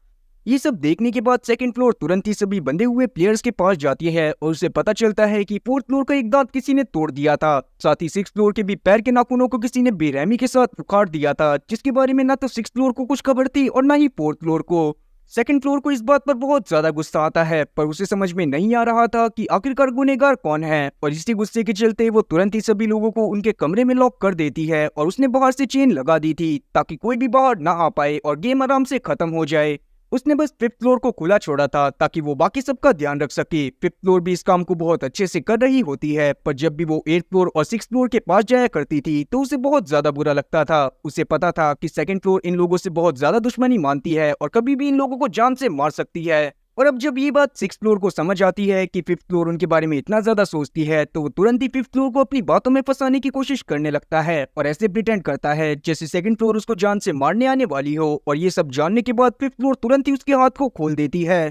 ये सब देखने के बाद 2nd फ्लोर तुरंत ही सभी बंधे हुए प्लेयर्स के पास जाती है और उसे पता चलता है कि 4th फ्लोर का एक दांत किसी ने तोड़ दिया था। साथ ही 6th फ्लोर के भी पैर के नाखूनों को किसी ने बेरहमी के साथ उखाड़ दिया था, जिसके बारे में ना तो 6th फ्लोर को कुछ खबर थी और ना ही 4th फ्लोर को। 2nd फ्लोर को इस बात पर बहुत ज्यादा गुस्सा आता है, पर उसे समझ में नहीं आ रहा था कि आखिरकार गुनहगार कौन है, और इसी गुस्से के चलते वो तुरंत ही सभी लोगों को उनके कमरे में लॉक कर देती है और उसने बाहर से चेन लगा दी थी, ताकि कोई भी बाहर ना आ पाए और गेम आराम से खत्म हो जाए। उसने बस 5th फ्लोर को खुला छोड़ा था ताकि वो बाकी सबका ध्यान रख सके। 5th फ्लोर भी इस काम को बहुत अच्छे से कर रही होती है, पर जब भी वो 8th फ्लोर और 6th फ्लोर के पास जाया करती थी तो उसे बहुत ज्यादा बुरा लगता था। उसे पता था कि 2nd फ्लोर इन लोगों से बहुत ज्यादा दुश्मनी मानती है और कभी भी इन लोगों को जान से मार सकती है। और अब जब ये बात 6th फ्लोर को समझ आती है कि 5th फ्लोर उनके बारे में इतना ज्यादा सोचती है, तो वो तुरंत ही 5th फ्लोर को अपनी बातों में फंसाने की कोशिश करने लगता है और ऐसे प्रिटेंड करता है जैसे 2nd फ्लोर उसको जान से मारने आने वाली हो। और ये सब जानने के बाद 5th फ्लोर तुरंत ही उसके हाथ को खोल देती है।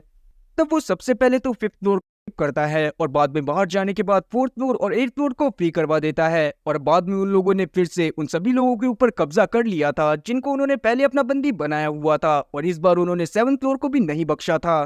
तब वो सबसे पहले तो 5th फ्लोर करता है और बाद में बाहर जाने के बाद 4th फ्लोर और 8th फ्लोर को फ्री करवा देता है। और बाद में उन लोगों ने फिर से उन सभी लोगों के ऊपर कब्जा कर लिया था जिनको उन्होंने पहले अपना बंदी बनाया हुआ था, और इस बार उन्होंने 7th फ्लोर को भी नहीं बख्शा था।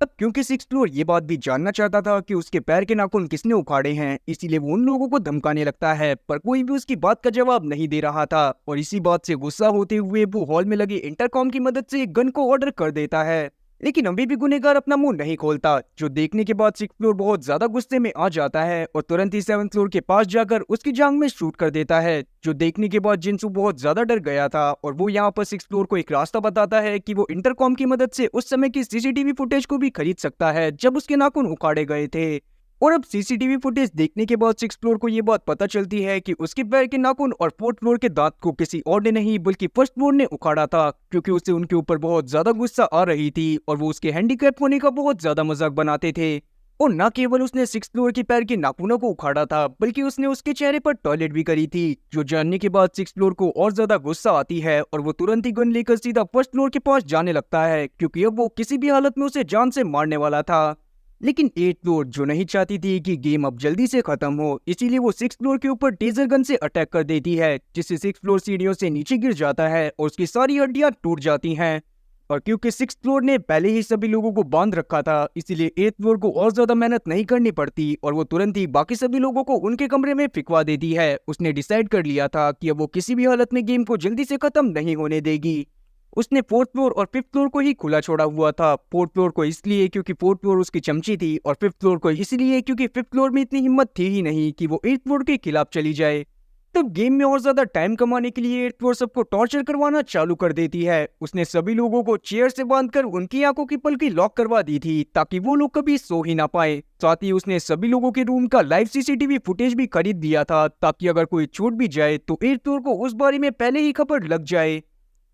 अब क्योंकि 6th फ्लोर ये बात भी जानना चाहता था कि उसके पैर के नाखून किसने उखाड़े हैं, इसीलिए वो उन लोगों को धमकाने लगता है, पर कोई भी उसकी बात का जवाब नहीं दे रहा था। और इसी बात से गुस्सा होते हुए वो हॉल में लगे इंटरकॉम की मदद से एक गन को ऑर्डर कर देता है, लेकिन अभी भी गुनहगार अपना मुंह नहीं खोलता, जो देखने के बाद 6th फ्लोर बहुत ज्यादा गुस्से में आ जाता है और तुरंत ही 7th फ्लोर के पास जाकर उसकी जांघ में शूट कर देता है, जो देखने के बाद जिनसू बहुत ज्यादा डर गया था। और वो यहाँ पर 6th फ्लोर को एक रास्ता बताता है कि वो इंटरकॉम की मदद से उस समय की सीसीटीवी फुटेज को भी खरीद सकता है जब उसके नाखून उखाड़े गए थे। और अब सीसीटीवी फुटेज देखने के बाद सिक्स फ्लोर को ये बात पता चलती है कि उसके पैर के नाखून और फोर्थ फ्लोर के दांत को किसी और ने नहीं बल्कि फर्स्ट फ्लोर ने उखाड़ा था, क्योंकि उसे उनके ऊपर बहुत ज्यादा गुस्सा आ रही थी और वो उसके हैंडीकैप होने का बहुत ज्यादा मजाक बनाते थे। और न केवल उसने सिक्स फ्लोर के पैर के नाखूनों को उखाड़ा था बल्कि उसने उसके चेहरे पर टॉयलेट भी करी थी, जो जानने के बाद सिक्स फ्लोर को और ज्यादा गुस्सा आती है और वो तुरंत ही गन लेकर सीधा फर्स्ट फ्लोर के पास जाने लगता है, क्योंकि अब वो किसी भी हालत में उसे जान से मारने वाला था। लेकिन एट फ्लोर जो नहीं चाहती थी कि गेम अब जल्दी से खत्म हो, इसीलिए वो सिक्स फ्लोर के ऊपर टेजर गन से अटैक कर देती है, जिससे सिक्स फ्लोर सीढ़ियों से नीचे गिर जाता है और उसकी सारी हड्डियां टूट जाती हैं। और क्योंकि सिक्स फ्लोर ने पहले ही सभी लोगों को बांध रखा था, इसीलिए एट फ्लोर को और ज्यादा मेहनत नहीं करनी पड़ती और वो तुरंत ही बाकी सभी लोगों को उनके कमरे में फिकवा देती है। उसने डिसाइड कर लिया था कि अब वो किसी भी हालत में गेम को जल्दी से खत्म नहीं होने देगी। उसने फोर्थ फ्लोर और फिफ्थ फ्लोर को ही खुला छोड़ा हुआ था। फोर्थ फ्लोर को इसलिए क्योंकि फोर्थ फ्लोर उसकी चमची थी और फिफ्थ फ्लोर को इसलिए क्योंकि फिफ्थ फ्लोर में इतनी हिम्मत थी ही नहीं कि वो एट फ्लोर के खिलाफ चली जाए। तब गेम में और ज्यादा टाइम कमाने के लिए एट फ्लोर सबको टॉर्चर करवाना चालू कर देती है। उसने सभी लोगों को चेयर से बांधकर उनकी आंखों की पलकी लॉक करवा दी थी ताकि वो लोग कभी सो ही ना पाए। साथ ही उसने सभी लोगों के रूम का लाइव सीसीटीवी फुटेज भी खरीद दिया था ताकि अगर कोई छूट भी जाए तो एट फ्लोर को उस बारे में पहले ही खबर लग जाए।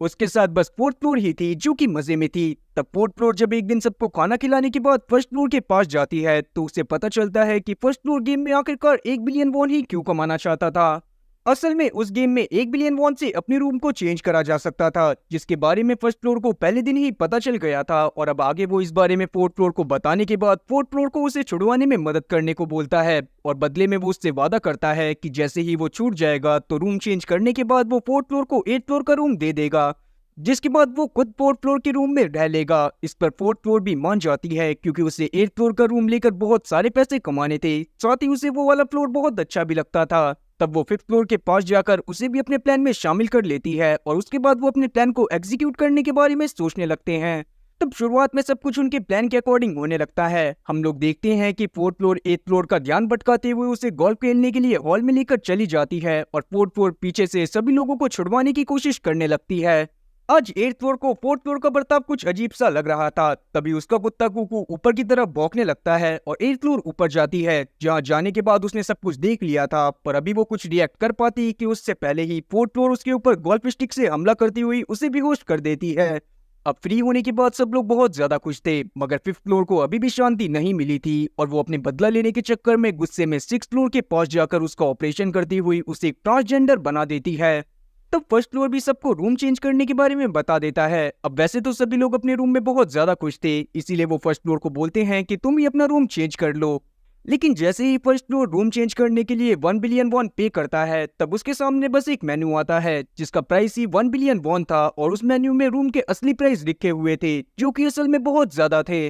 उसके साथ बस फोर्थ फ्लोर ही थी जो कि मजे में थी। तब फोर्थ फ्लोर जब एक दिन सबको खाना खिलाने के बाद फर्स्ट फ्लोर के पास जाती है तो उसे पता चलता है कि फर्स्ट फ्लोर गेम में आखिरकार 1 बिलियन वॉन ही क्यों कमाना चाहता था। असल में उस गेम में 1 बिलियन वॉन से अपने रूम को चेंज करा जा सकता था, जिसके बारे में फर्स्ट फ्लोर को पहले दिन ही पता चल गया था। और अब आगे वो इस बारे में फोर्थ फ्लोर को बताने के बाद फोर्थ फ्लोर को उसे छुड़वाने में मदद करने को बोलता है और बदले में वो उससे वादा करता है कि जैसे ही वो छूट जाएगा तो रूम चेंज करने के बाद वो फोर्थ फ्लोर को एट फ्लोर का रूम दे देगा, जिसके बाद वो खुद फोर्थ फ्लोर के रूम में रह लेगा। इस पर फोर्थ फ्लोर भी मान जाती है क्योंकि उसे एट फ्लोर का रूम लेकर बहुत सारे पैसे कमाने थे। साथ ही उसे वो वाला फ्लोर बहुत अच्छा भी लगता था। तब वो फिफ्थ फ्लोर के पास जाकर उसे भी अपने प्लान में शामिल कर लेती है और उसके बाद वो अपने प्लान को एग्जीक्यूट करने के बारे में सोचने लगते हैं। तब शुरुआत में सब कुछ उनके प्लान के अकॉर्डिंग होने लगता है। हम लोग देखते हैं कि फोर्थ फ्लोर एट फ्लोर का ध्यान भटकाते हुए उसे गोल्फ खेलने के लिए हॉल में लेकर चली जाती है और फोर्थ फ्लोर पीछे से सभी लोगों को छुड़वाने की कोशिश करने लगती है। आज एट फ्लोर को फोर्थ फ्लोर का बर्ताव कुछ अजीब सा लग रहा था। तभी उसका कुत्ता कुकू ऊपर की तरफ भौंकने लगता है और एट फ्लोर ऊपर जाती है, जहां जाने के बाद उसने सब कुछ देख लिया था, पर अभी वो कुछ रिएक्ट कर पाती कि उससे पहले ही फोर्थ फ्लोर उसके ऊपर गोल्फ स्टिक से हमला करती हुई उसे बेहोश कर देती है। अब फ्री होने के बाद सब लोग बहुत ज्यादा खुश थे, मगर फिफ्थ फ्लोर को अभी भी शांति नहीं मिली थी और वो अपने बदला लेने के चक्कर में गुस्से में सिक्स फ्लोर के पास जाकर उसका ऑपरेशन करती हुई उसे एक ट्रांसजेंडर बना देती है। तब फर्स्ट फ्लोर भी सबको रूम चेंज करने के बारे में बता देता है। अब वैसे तो सभी लोग अपने रूम में बहुत ज्यादा खुश थे, इसीलिए वो फर्स्ट फ्लोर को बोलते हैं कि तुम ही अपना रूम चेंज कर लो। लेकिन जैसे ही फर्स्ट फ्लोर रूम चेंज करने के लिए 1 बिलियन वॉन पे करता है, तब उसके सामने बस एक मेन्यू आता है जिसका प्राइस ही 1 बिलियन वॉन था और उस मेन्यू में रूम के असली प्राइस लिखे हुए थे जो कि असल में बहुत ज्यादा थे,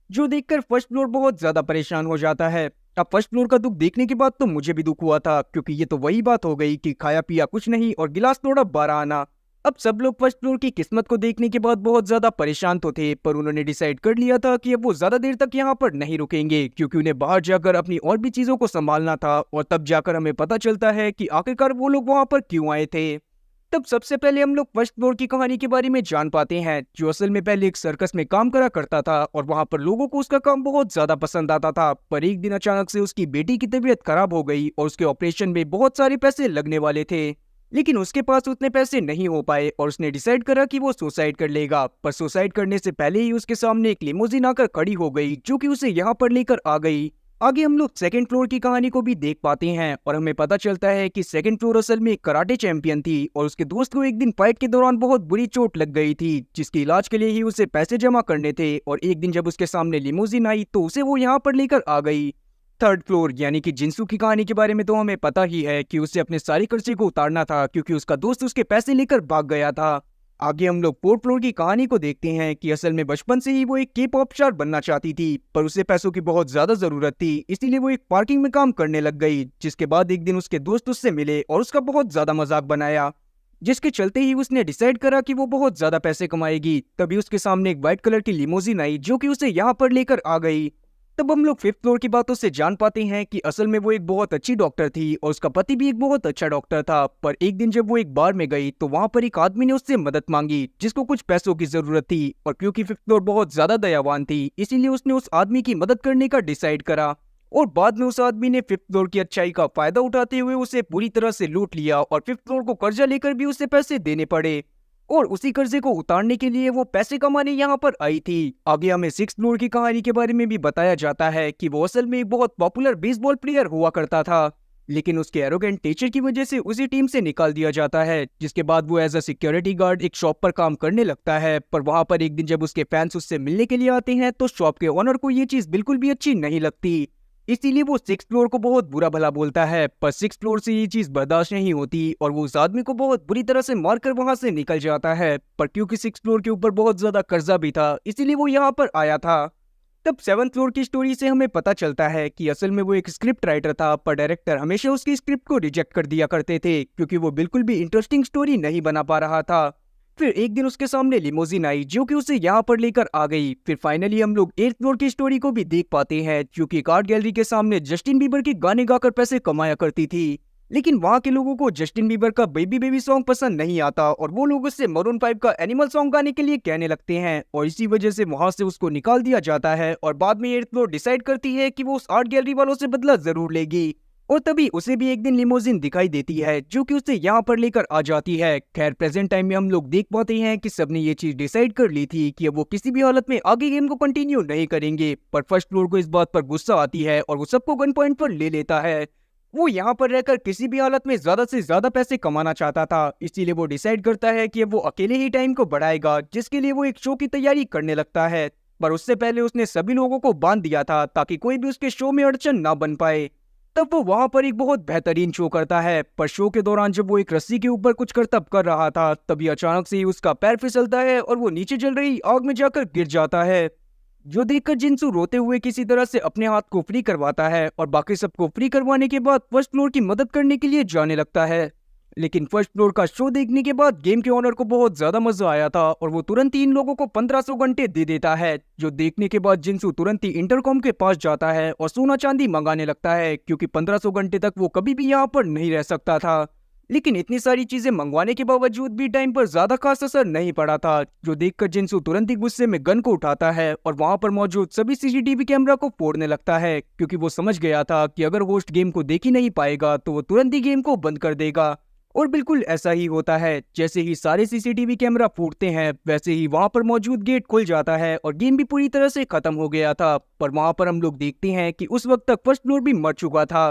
जो देखकर फर्स्ट फ्लोर बहुत ज्यादा परेशान हो जाता है। अब फर्स्ट फ्लोर का दुख देखने के बाद तो मुझे भी दुख हुआ था, क्योंकि ये तो वही बात हो गई कि खाया पिया कुछ नहीं और गिलास तोड़ा 12 आना। अब सब लोग फर्स्ट फ्लोर की किस्मत को देखने के बाद बहुत ज्यादा परेशान तो थे, पर उन्होंने डिसाइड कर लिया था कि अब वो ज्यादा देर तक यहाँ पर नहीं रुकेंगे, क्योंकि उन्हें बाहर जाकर अपनी और भी चीजों को संभालना था। और तब जाकर हमें पता चलता है कि आखिरकार वो लोग वहां पर क्यों आए थे। तब सबसे पहले हम लोग फर्स्ट फ्लोर की कहानी के बारे में जान पाते हैं, जो असल में पहले एक सर्कस में काम करा करता था और वहां पर लोगों को उसका काम बहुत ज्यादा पसंद आता था। पर एक दिन अचानक से उसकी बेटी की तबीयत खराब हो गई और उसके ऑपरेशन में बहुत सारे पैसे लगने वाले थे, लेकिन उसके पास उतने पैसे नहीं हो पाए और उसने डिसाइड करा कि वो सुसाइड कर लेगा। पर सुसाइड करने से पहले ही उसके सामने एक लिमोजिन आकर खड़ी हो गई जो कि उसे यहाँ पर लेकर आ गई। आगे हम लोग सेकंड फ्लोर की कहानी को भी देख पाते हैं और हमें पता चलता है कि सेकंड फ्लोर असल में एक कराटे चैंपियन थी और उसके दोस्त को एक दिन फाइट के दौरान बहुत बुरी चोट लग गई थी, जिसके इलाज के लिए ही उसे पैसे जमा करने थे। और एक दिन जब उसके सामने लिमोजिन आई तो उसे वो यहाँ पर लेकर आ गई। थर्ड फ्लोर यानी कि जिंसू की कहानी के बारे में तो हमें पता ही है कि उसे अपने सारे कर्जे को उतारना था, क्योंकि उसका दोस्त उसके पैसे लेकर भाग गया था। आगे हम लोग फोर्थ फ्लोर की कहानी को देखते हैं कि असल में बचपन से ही वो एक के पॉप स्टार बनना चाहती थी, पर उसे पैसों की बहुत ज्यादा जरूरत थी, इसीलिए वो एक पार्किंग में काम करने लग गई। जिसके बाद एक दिन उसके दोस्त उससे मिले और उसका बहुत ज्यादा मजाक बनाया, जिसके चलते ही उसने डिसाइड करा कि वो बहुत ज्यादा पैसे कमाएगी। तभी उसके सामने एक व्हाइट कलर की लिमोजिन आई जो कि उसे यहाँ पर लेकर आ गई। तब हम लोग फिफ्थ फ्लोर की बातों से जान पाते हैं कि असल में वो एक बहुत अच्छी डॉक्टर थी और उसका पति भी एक बहुत अच्छा डॉक्टर था। पर एक दिन जब वो एक बार में गई तो वहां पर एक आदमी ने उससे मदद मांगी जिसको कुछ पैसों की जरूरत थी, और क्योंकि फिफ्थ फ्लोर बहुत ज्यादा दयावान थी इसीलिए उसने उस आदमी की मदद करने का डिसाइड करा और बाद में उस आदमी ने 5th फ्लोर की अच्छाई का फायदा उठाते हुए उसे पूरी तरह से लूट लिया और 5th फ्लोर को कर्जा लेकर भी उसे पैसे देने पड़े और उसी कर्जे को उतारने के लिए वो पैसे कमाने यहाँ पर आई थी। आगे हमें 6th फ्लोर की कहानी के बारे में भी बताया जाता है कि वो असल में एक बहुत पॉपुलर बेसबॉल प्लेयर हुआ करता था, लेकिन उसके एरोगेंट टीचर की वजह से उसी टीम से निकाल दिया जाता है, जिसके बाद वो एज अ सिक्योरिटी गार्ड एक शॉप पर काम करने लगता है। पर वहां पर एक दिन जब उसके फैंस उससे मिलने के लिए आते हैं तो शॉप के ओनर को ये चीज बिल्कुल भी अच्छी नहीं लगती, इसीलिए वो 6th फ्लोर को बहुत बुरा भला बोलता है। पर 6th फ्लोर से ये चीज बर्दाश्त नहीं होती और वो उस आदमी को बहुत बुरी तरह से मारकर वहां से निकल जाता है। पर क्योंकि 6th फ्लोर के ऊपर बहुत ज्यादा कर्जा भी था, इसीलिए वो यहाँ पर आया था। तब 7th फ्लोर की स्टोरी से हमें पता चलता है कि असल में वो एक स्क्रिप्ट राइटर था, पर डायरेक्टर हमेशा उसकी स्क्रिप्ट को रिजेक्ट कर दिया करते थे क्योंकि वो बिल्कुल भी इंटरेस्टिंग स्टोरी नहीं बना पा रहा था। फिर एक दिन उसके सामने लिमोजिन आई जो कि उसे यहाँ पर लेकर आ गई। फिर फाइनली हम लोग 8th फ्लोर की स्टोरी को भी देख पाते हैं, जो कि आर्ट गैलरी के सामने जस्टिन बीबर के गाने गाकर पैसे कमाया करती थी। लेकिन वहाँ के लोगों को जस्टिन बीबर का बेबी बेबी सॉन्ग पसंद नहीं आता और वो लोग उससे मरून 5 का एनिमल सॉन्ग गाने के लिए कहने लगते हैं और इसी वजह से वहां से उसको निकाल दिया जाता है। और बाद में 8th फ्लोर डिसाइड करती है कि वो उस आर्ट गैलरी वालों से बदला जरूर लेगी और तभी उसे भी एक दिन लिमोजिन दिखाई देती है जो कि उसे यहाँ पर लेकर आ जाती है। खैर प्रेजेंट टाइम में हम लोग देख पाते हैं कि सबने ये चीज डिसाइड कर ली थी कि अब वो किसी भी हालत में आगे गेम को कंटिन्यू नहीं करेंगे। पर फर्स्ट फ्लोर को इस बात पर गुस्सा आती है और वो सबको गन पॉइंट पर ले लेता है। वो यहाँ पर रहकर किसी भी हालत में ज्यादा से ज्यादा पैसे कमाना चाहता था, इसीलिए वो डिसाइड करता है कि अब वो अकेले ही टाइम को बढ़ाएगा, जिसके लिए वो एक शो की तैयारी करने लगता है। पर उससे पहले उसने सभी लोगों को बांध दिया था ताकि कोई भी उसके शो में अड़चन ना बन पाए। तब वो वहां पर एक बहुत बेहतरीन शो करता है, पर शो के दौरान जब वो एक रस्सी के ऊपर कुछ करतब कर रहा था तभी अचानक से ही उसका पैर फिसलता है और वो नीचे जल रही आग में जाकर गिर जाता है, जो देखकर जिंसू रोते हुए किसी तरह से अपने हाथ को फ्री करवाता है और बाकी सबको फ्री करवाने के बाद फर्स्ट फ्लोर की मदद करने के लिए जाने लगता है। लेकिन फर्स्ट फ्लोर का शो देखने के बाद गेम के ओनर को बहुत ज्यादा मजा आया था और वो तुरंत ही इन लोगों को 1500 घंटे दे देता है, जो देखने के बाद जिंसू तुरंत ही इंटरकॉम के पास जाता है और सोना चांदी मंगाने लगता है क्योंकि 1500 घंटे तक वो कभी भी यहाँ पर नहीं रह सकता था। लेकिन इतनी सारी चीजें मंगवाने के बावजूद भी टाइम पर ज्यादा खास असर नहीं पड़ा था, जो देखकर जिंसू तुरंत ही गुस्से में गन को उठाता है और वहां पर मौजूद सभी सीसीटीवी कैमरा को फोड़ने लगता है क्योंकि वो समझ गया था कि अगर होस्ट गेम को देख ही नहीं पाएगा तो वो तुरंत ही गेम को बंद कर देगा। और बिल्कुल ऐसा ही होता है, जैसे ही सारे सीसीटीवी कैमरा फूटते हैं वैसे ही वहां पर मौजूद गेट खुल जाता है और गेम भी पूरी तरह से खत्म हो गया था। पर वहां पर हम लोग देखते हैं कि उस वक्त तक फर्स्ट फ्लोर भी मर चुका था,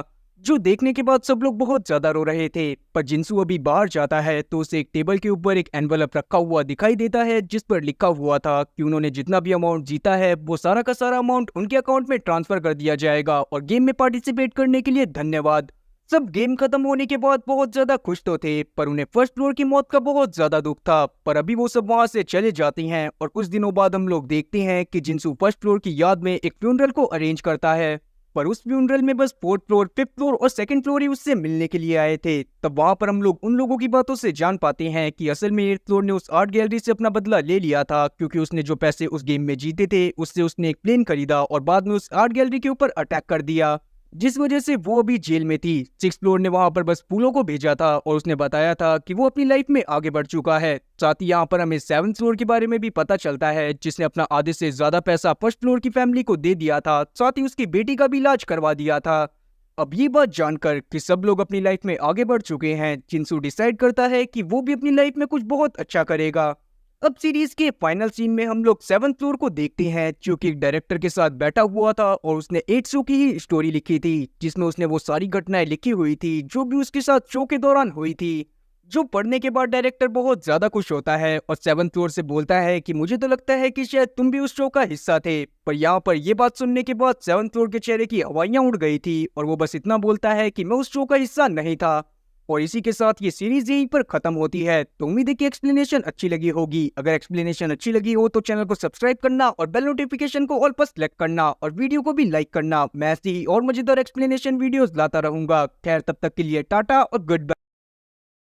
जो देखने के बाद सब लोग बहुत ज्यादा रो रहे थे। पर जिंसू अभी बाहर जाता है तो उसे एक टेबल के ऊपर एक एनवलप रखा हुआ दिखाई देता है जिस पर लिखा हुआ था कि उन्होंने जितना भी अमाउंट जीता है वो सारा का सारा अमाउंट उनके अकाउंट में ट्रांसफर कर दिया जाएगा और गेम में पार्टिसिपेट करने के लिए धन्यवाद। सब गेम खत्म होने के बाद बहुत ज्यादा खुश तो थे, पर उन्हें फर्स्ट फ्लोर की मौत का बहुत ज्यादा दुख था। पर अभी वो सब वहां से चले जाती हैं और कुछ दिनों बाद हम लोग देखते हैं कि जिंसू फर्स्ट फ्लोर की याद में एक फ्यूनरल को अरेंज करता है। पर उस फ्यूनरल में बस 4th फ्लोर, 5th फ्लोर और 2nd फ्लोर ही उससे मिलने के लिए आए थे। तब वहां पर हम लोग उन लोगों की बातों से जान पाते हैं कि असल में 8th फ्लोर ने उस आर्ट गैलरी से अपना बदला ले लिया था क्योंकि उसने जो पैसे उस गेम में जीते थे उससे उसने एक प्लेन खरीदा और बाद में उस आर्ट गैलरी के ऊपर अटैक कर दिया, जिस वजह से वो अभी जेल में थी। 6th फ्लोर ने वहां पर बस फूलों को भेजा था और उसने बताया था कि वो अपनी लाइफ में आगे बढ़ चुका है। साथ ही यहाँ पर हमें 7th फ्लोर के बारे में भी पता चलता है, जिसने अपना आधे से ज्यादा पैसा फर्स्ट फ्लोर की फैमिली को दे दिया था, साथ ही उसकी बेटी का भी इलाज करवा दिया था। अब ये बात जानकर कि सब लोग अपनी लाइफ में आगे बढ़ चुके हैं, जिंसू डिसाइड करता है कि वो भी अपनी लाइफ में कुछ बहुत अच्छा करेगा। अब सीरीज के फाइनल सीन में हम लोग 7th फ्लोर को देखते हैं, जो कि एक डायरेक्टर के साथ बैठा हुआ था और उसने 8 शो की ही स्टोरी लिखी थी, जिसमें उसने वो सारी घटनाएं लिखी हुई थी जो भी उसके साथ शो के दौरान हुई थी। जो पढ़ने के बाद डायरेक्टर बहुत ज्यादा खुश होता है और 7th फ्लोर से बोलता है कि मुझे तो लगता है कि शायद तुम भी उस शो का हिस्सा थे। पर यहाँ पर ये बात सुनने के बाद 7th फ्लोर के चेहरे की हवाइयां उड़ गई थी और वो बस इतना बोलता है कि मैं उस शो का हिस्सा नहीं था। और इसी के साथ ये सीरीज यहीं पर खत्म होती है। तो उम्मीद है कि एक्सप्लेनेशन अच्छी लगी होगी। अगर एक्सप्लेनेशन अच्छी लगी हो तो चैनल को सब्सक्राइब करना और बेल नोटिफिकेशन को ऑल पर सेलेक्ट करना और वीडियो को भी लाइक करना। मैं ऐसी ही और मजेदार एक्सप्लेनेशन वीडियोस लाता रहूंगा। खैर तब तक के लिए टाटा और गुड बाय।